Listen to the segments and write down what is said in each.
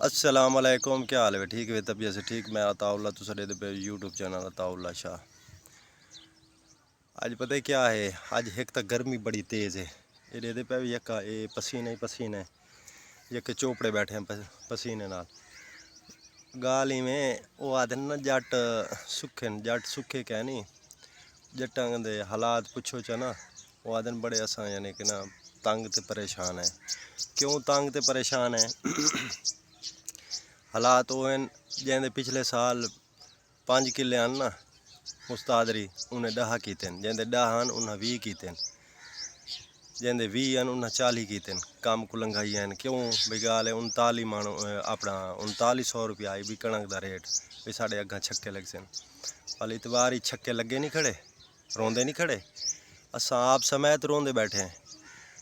अस्सलाम वालेकुम, क्या हाल है? ठीक है तबीयत से ठीक। मैं अताउल्ला तो साडे पे यूट्यूब चैनल अताउल्ला शाह। आज पता है क्या है, आज एक तो गर्मी बड़ी तेज़ है। ये पे भी यका ये पसीने ही पसीने, यके चोपड़े बैठे हैं पसीने नाल। गाल ही में वो आदे ना जट सुखे क्या नहीं, जट्टां दे हालात पुछो चा ना, वो आदे बड़े असा यानी कि ना तंग ते परेशान है। क्यों तंग ते परेशान है? हालात वो हैं जैसे पिछले साल 5 किले आन ना मुस्तादरी उन्हें 10 कीते, जैसे 10 आन उन्हें 20 कीते, जैसे 20 आन उन्हें 40 कीते काम को लंघाई हैं। क्यों भी गाल है 39 मानो अपना 3900 रुपया आई भी कणक का रेट भी साढ़े अग्गा छक्के लग सन। वाल इतवार ही छक्के लगे नहीं खड़े, रोंदे नहीं खड़े, असा आप समेत रोंदे बैठे हैं।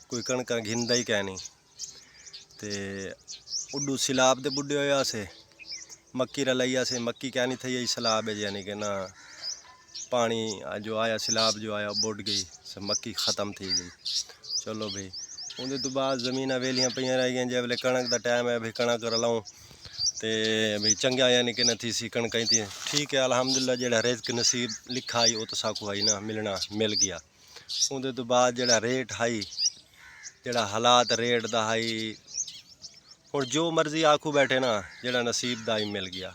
कोई कणक घिंदा ही क्या नहीं। तो उड्डू सिलाब दे बुढ़े होया से मक्की रलाइया से मक्की क्या नहीं थी, यही सैलाब है यानी कि ना पानी जो आया सैलाब जो आया बुढ़ गई, सब मक्की ख़त्म थी गई। चलो भाई उनके तो बाद जमीन वेलियां पईयां रह गई। जब कणक का टाइम है भाई कणक रलाऊँ तो भाई चंगा यानी कि न थी सी कणक ही थी। ठीक है अलहमदुलिल्लाह, जो रिज़्क नसीब लिखा आई वो तो साकू आई ना मिलना मिल गया। उनके तो बाद जो रेट हाई, जो हालात रेट का हाई, और जो मर्जी आखू बैठे ना जो नसीब का ही मिल गया।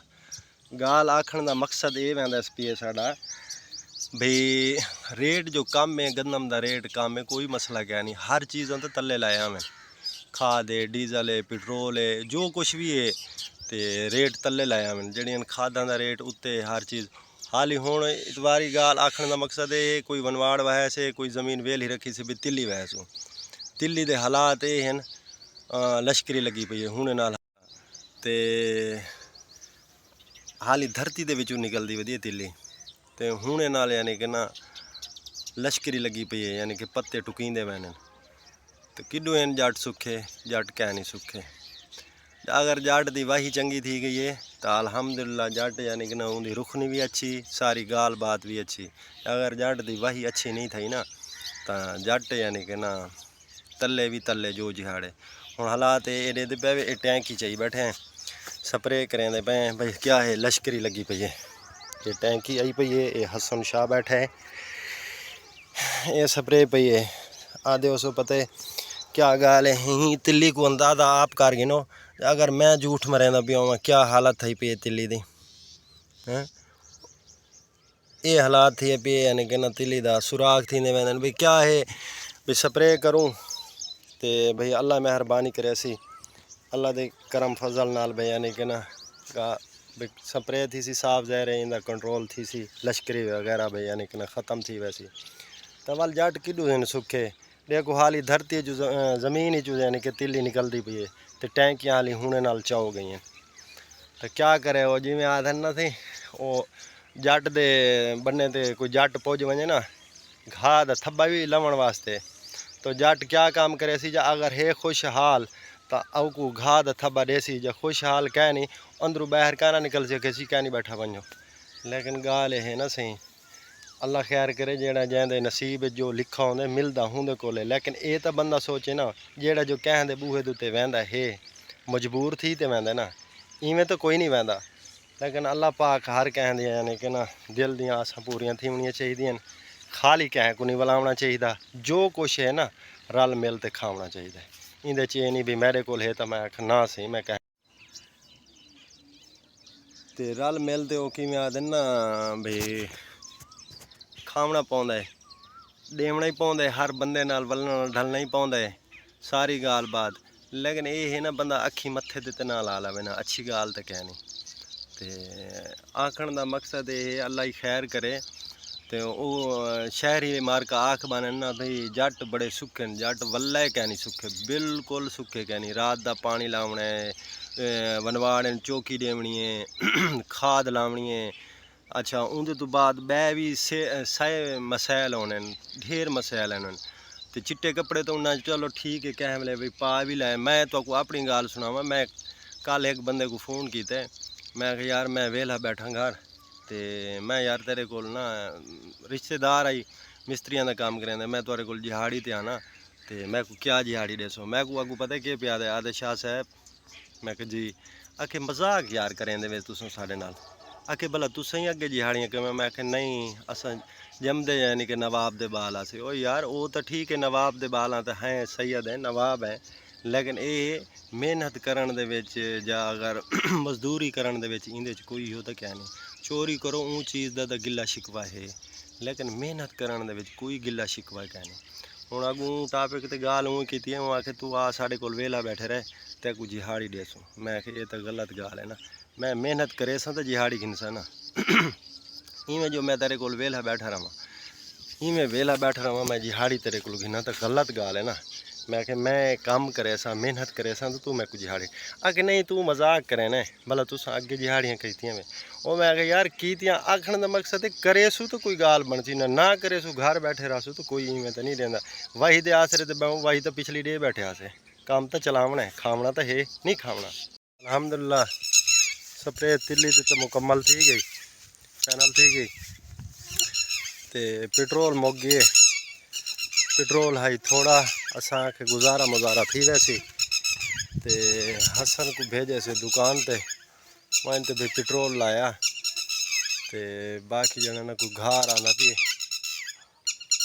गाल आखण का मकसद ये वैंदा पे साडा भाई रेट जो कम है, गंदम का रेट कम है, कोई मसला क्या नहीं। हर चीज़ तो तले लाया मैं, खाद है, डीजल है, पेट्रोल है, जो कुछ भी है तो रेट तले लाया मैं। जड़ियाँ खादा का रेट उत्ते हर चीज़ हाली हूँ। इतवारी गाल आखण का मकसद है कोई वनवाड़ वह से कोई ज़मीन वेल ही रखी से भी तिल्ली वह सो तिल्ली के हालात ये हैं। लश्करी लगी पई है हुणे नाल ते हाली धरती दे विचों निकलदी वधिया तिल्ली ते हुणे नाल यानी कि ना लश्करी लगी पई है, यानी कि पत्ते टुकींदे वैन। तो किड्डू हैं जट सुखे, जट क्या नहीं सुखे। अगर जट की वाही चंगी थी गई है तो अल्हम्दुलिल्लाह जट यानी कि ना उनकी रुखनी भी अच्छी, सारी गाल बात भी अच्छी। अगर जट की वाही अच्छी नहीं थी ना तो जट यानी कि ना तले भी तले जो जिहाड़े। हुण हालात एडे दे पे टैंकी चाहिए बैठे हैं, स्प्रे करें पे भाई क्या है लश्करी लगी पई है। ये टैंकी आई पई है, ये हसन शाह बैठा है, ये स्प्रे पई है। आधे उसको पता है क्या गाल है ही तिल्ली को अंदाजा आप कर गिनो। अगर मैं झूठ में रहना पिया हुआ क्या हालत थी पे तिल्ली दी हैं। ये हालात थी पे यानी कि ना तिल्ली दा सुराग थी वेंदन भाई क्या है भी स्प्रे करूँ तो भाई अल्लाह मेहरबानी करे सी, अल्लाह दे करम फजल नाल भाई यानी कि ना स्प्रे थी सी साफ ज़हर इंदा कंट्रोल थी सी लश्करी वगैरह भाई यानी कि ना ख़त्म थी वैसी। तो वाल जट किडू हैं सुखे देखो हाली धरती जो ज़मीन ही जो यानी कि तिल्ली निकलती पई है तो टैंकियाँ हाली हुणे नाल चाओ गई हैं। तो क्या करे वो जिमें आधन ना थी वो जट दे बन्ने ते कोई जट पुज वजे ना घाह दा थब्बा भी लवण वास्ते, तो जट क्या काम करे सी जा अगर है खुशहाल तो अव को घाह दा थब्बा देसी जा खुशहाल कह नहीं अंदरों बाहर क्या ना निकल सके सी क्या नहीं बैठा वनो। लेकिन गाल है ना सही अल्लाह खैर करे जेड़ा जैंदे नसीब जो लिखा होंदे मिलदा होंदे कोले। लेकिन ये तो बंदा सोचे ना जेड़ा जो कहंदे बूहे दे उत्ते वहंदा है मजबूर थी ते वहंदा ना, इवें तो कोई नहीं वहंदा। लेकिन अल्लाह पाक हर कहंदे यानी कि ना दिल दी आसां पूरियां थी होनियां चाहिए, खाली कह को नहीं बुलावना चाहिए। जो कुछ है ना रल मिल ते खावना चाहिए। इंदे च ये नहीं भी मेरे कोल है तो मैं आख ना सही मैं कह ते रल मिल ते ओ किवें आखदे ना भाई खावना पौंदा है, देवना ही पौंदा है, हर बंदे नाल वलना ढलना ही पौंदा है, सारी गाल बात। लेकिन ये है ना बंदा अखी मत्थे ते ना ला लवे ना, अच्छी गाल तो क्या नहीं। तो आखण का मकसद ये है अल्लाह ही खैर करे। तो वो शहरी मार्का आख बने ना भाई जट बड़े सुखे न, जट वल्ले क्या नहीं सुखे, बिल्कुल सुखे क्या नहीं। रात का पानी लावना है, वनवाड़ चौकी देवनी है, खाद लावनी है। अच्छा उनके तो बाद बै भी सह मसैल होने, ढेर मसैल हैं। तो चिट्टे कपड़े तो उन्हें चलो ठीक है कह मिले भाई पा भी लाए। मैं तो अपनी गाल सुनावा, मैं कल एक बंदे को फ़ोन किया, मैं यार मैं वेला बैठा घर तो मैं यार तेरे को ना रिश्तेदार आई मिस्त्रियों का काम करें, मैं तेरे को दिहाड़ी ते आना तो मैं को क्या दिहाड़ी दसो। मैं को अगू पता क्या प्याद है आदे शाह साहब, मैं जी आखे मजाक यार करें दे तुम साढ़े नाल। आखे भला तुसें ही अगे जिहाड़ियां किवें? मैं आखे नहीं असां जमदे यानी कि नवाब दे बाल आसे। ओ यार वो तो ठीक है नवाब दे बाल तो हैं सैयद है नवाब है, लेकिन ये मेहनत करन दे विच जां अगर मजदूरी करन दे विच इंदे च कोई हो तो क्या नहीं। चोरी करो ऊँ चीज़ दा गिला शिकवा है, लेकिन मेहनत करन दे विच कोई गिला शिकवा क्या नहीं। हुण अगूं टॉपिक ते गाल ऊँ कीती है, आखे तू आ साढ़े कोल वेला बैठे रहे ते को जिहाड़ी देसूं। मैं आखे ये तो गलत गाल है ना, मैं मेहनत करे सा तो जिहाड़ी घिनसा ना। इवें जो मैं तेरे कोल वेला बैठा रहा, इवें वेला बैठा रहा मैं जिहाड़ी तेरे को घिना तो गलत गाल है ना। मैं आखे मैं काम करे सा मेहनत करे सा तो तू मैं को जिहाड़ी। आखे नहीं तू मजाक करे ना, भला तुस अगे जिहाड़ियाँ कीतियां में। वो मैं आखे यार कीतियां आखण का मकसद है करेसू तो कोई गाल बनती ना करेसू घर बैठे रहसू तो कोई इवें तो नहीं रहता। वही दे आसरे तो वही तो पिछली डे बैठे आसे, काम तो चलावना है, खावना तो है नहीं खावना। अल्हम्दुलिल्लाह स्प्रे तिल्ली तो मुकम्मल थी गई, पैनल थी गई ते पेट्रोल मुक गए। पेट्रोल है थोड़ा असा के गुजारा मुजारा थी वैसे ते हसन को भेजे से दुकान ते वहीं ते भी पेट्रोल लाया ते बाकी जना ना कोई घार आना पी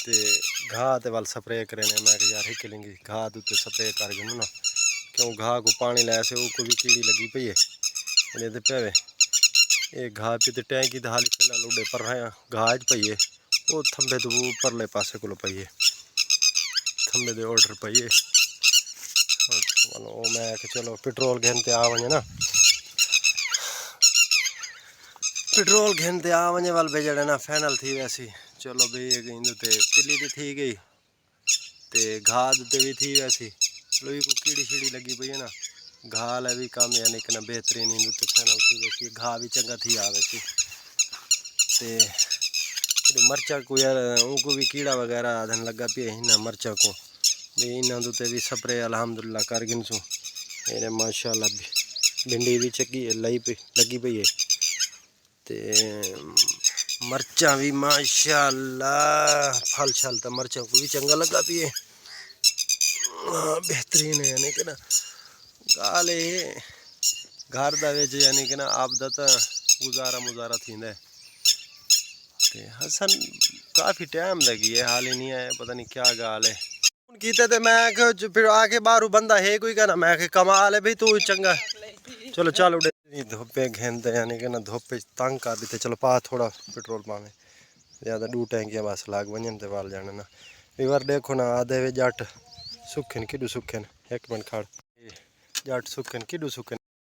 ते घाह ते वाल स्प्रे करे ने। मैं यार हिक लेंगी घाह उत्ते स्प्रे कर गए ना, क्यों घाह को पानी लाया से को भी कीड़ी लगी पई है ते पे ये घाह पी टैंकी तो हाली फिलहाल उड़े पर रहे घाह च पई है। वो थंबे तो परले पासे को पई है, थंबे दे ऑर्डर पई है। मैं चलो पेट्रोल घेन ते आ वने ना, पेट्रोल घेन ते आ वने वाल बे जड़े ना फाइनल थी वैसी। चलो भाई इंदे ते तिल्ली दी थी गई ते घाह ते भी थी वैसी। लोई को कीड़ी शीड़ी लगी पई है ना, घाह ले भी कम यानी कि ना बेहतरीन इंदे ते फाइनल थी वैसी। घाह भी चंगा थी आ वैसी ते मरचा को यार उनको भी कीड़ा वगैरह आधन लगा पे ना मरचा को भी इन्हों ते भी स्प्रे अल्हम्दुलिल्लाह कर गिनसूँ। ये माशाल्लाह भिंडी भी चकी लगी पई है ते मरचा भी माशाल्लाह फल छल तो मरचा को भी चंगा लगा पी है। बेहतरीन है यानी कि ना गाल घर दा यानी कि ना आपदा तो गुजारा मुजारा थींदा है। हसन काफ़ी टाइम लगी है हाल ही नहीं आया, पता नहीं क्या गाल है। कीते ते मैं फिर आके बाहरों बंदा है कोई कहना, मैं कमाल है भाई तू चंगा चलो चल उड़े धोपे घेनते यानी कि ना धोपे तंग कर देते। चलो पा थोड़ा पेट्रोल पावे ज़्यादा 2 टैंकियाँ बस लाग वजन ते वाल जाने ना। विवर देखो ना आधे वे जट सुखन किडू सुखन, एक मिनट खड़ जट सुखन किडू सुखन।